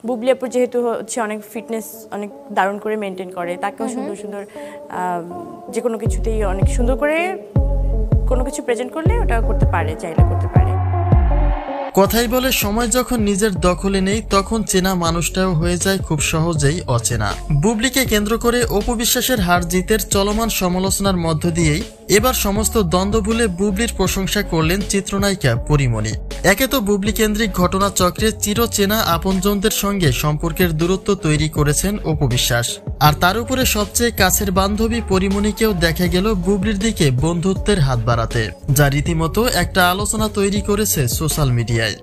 বুবলি আপুর যেহেতু হচ্ছে অনেক ফিটনেস অনেক দারুণ করে মেনটেন করে, তাকেও সুন্দর সুন্দর যে কোনো কিছুতেই অনেক সুন্দর করে কোনো কিছু প্রেজেন্ট করলে ওটা করতে পারে, চাইলে করতে পারে। কথাই বলে সময় যখন নিজের দখলে নেই তখন চেনা মানুষটাও হয়ে যায় খুব সহজেই অচেনা। বুবলিকে কেন্দ্র করে অপু বিশ্বাসের হার জিতের চলমান সমালোচনার মধ্য দিয়েই এবার সমস্ত দ্বন্দ্ব ভুলে বুবলির প্রশংসা করলেন চিত্রনায়িকা পরীমনি। একে তো বুবলি কেন্দ্রিক ঘটনা চক্রে চিরচেনা আপনজনদের সঙ্গে সম্পর্কের দূরত্ব তৈরি করেছেন অপু বিশ্বাস, আর তার উপরে সবচেয়ে কাছের বান্ধবী পরীমনিকেও দেখা গেল বুবলির দিকে বন্ধুত্বের হাত বাড়াতে, যা রীতিমতো একটা আলোচনা তৈরি করেছে সোশ্যাল মিডিয়ায়।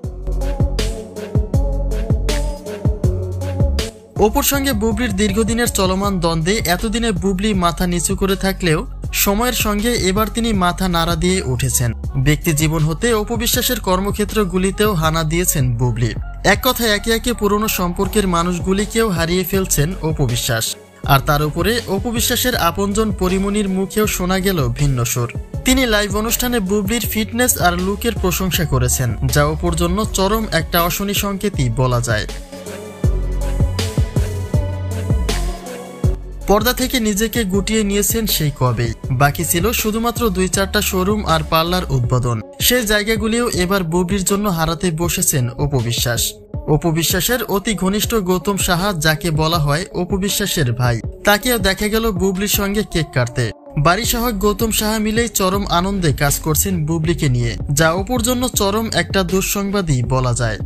অপুর সঙ্গে বুবলির দীর্ঘদিনের চলমান দ্বন্দ্বে এতদিনে বুবলি মাথা নিচু করে থাকলেও সময়ের সঙ্গে এবার তিনি মাথা নাড়া দিয়ে উঠেছেন। ব্যক্তি জীবন হতে অপু বিশ্বাসের কর্মক্ষেত্রগুলিতেও হানা দিয়েছেন বুবলি। এক কথায় একে একে পুরনো সম্পর্কের মানুষগুলিকেও হারিয়ে ফেলছেন অপু বিশ্বাস, আর তার উপরে অপু বিশ্বাসের আপনজন পরীমনির মুখেও শোনা গেল ভিন্ন সুর। তিনি লাইভ অনুষ্ঠানে বুবলির ফিটনেস আর লুকের প্রশংসা করেছেন, যা অপুর জন্য চরম একটা অশনি সংকেতই বলা যায়। পর্দা থেকে নিজেকে গুটিয়ে নিয়েছেন সেই কবেই, বাকি ছিল শুধুমাত্র 2-4টা শোরুম আর পার্লার উদ্বোধন। সেই জায়গাগুলিও এবার বুবলির জন্য হারাতে বসেছেন অপু বিশ্বাস। অপু বিশ্বাসের অতি ঘনিষ্ঠ গৌতম সাহা, যাকে বলা হয় অপু বিশ্বাসের ভাই, তাকেও দেখা গেল বুবলির সঙ্গে কেক কাটতে। বাড়ি সহ গৌতম সাহা মিলেই চরম আনন্দে কাজ করছেন বুবলিকে নিয়ে, যা অপুর জন্য চরম একটা দুঃসংবাদই বলা যায়।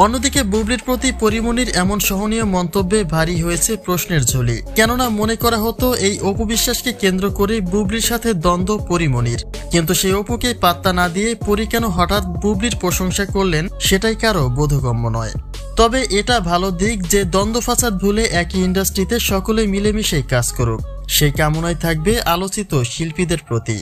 অন্যদিকে বুবলির প্রতি পরীমনির এমন সহনীয় মন্তব্যে ভারী হয়েছে প্রশ্নের ঝুলি। কেননা মনে করা হতো এই অপু বিশ্বাসকে কেন্দ্র করে বুবলির সাথে দ্বন্দ্ব পরীমনির, কিন্তু সেই অপুকে পাত্তা না দিয়ে পরী কেন হঠাৎ বুবলির প্রশংসা করলেন সেটাই কারো বোধগম্য নয়। তবে এটা ভালো দিক যে দ্বন্দ্ব ফাসাদ ভুলে একই ইন্ডাস্ট্রিতে সকলে মিলেমিশে কাজ করুক, সেই কামনাই থাকবে আলোচিত শিল্পীদের প্রতি।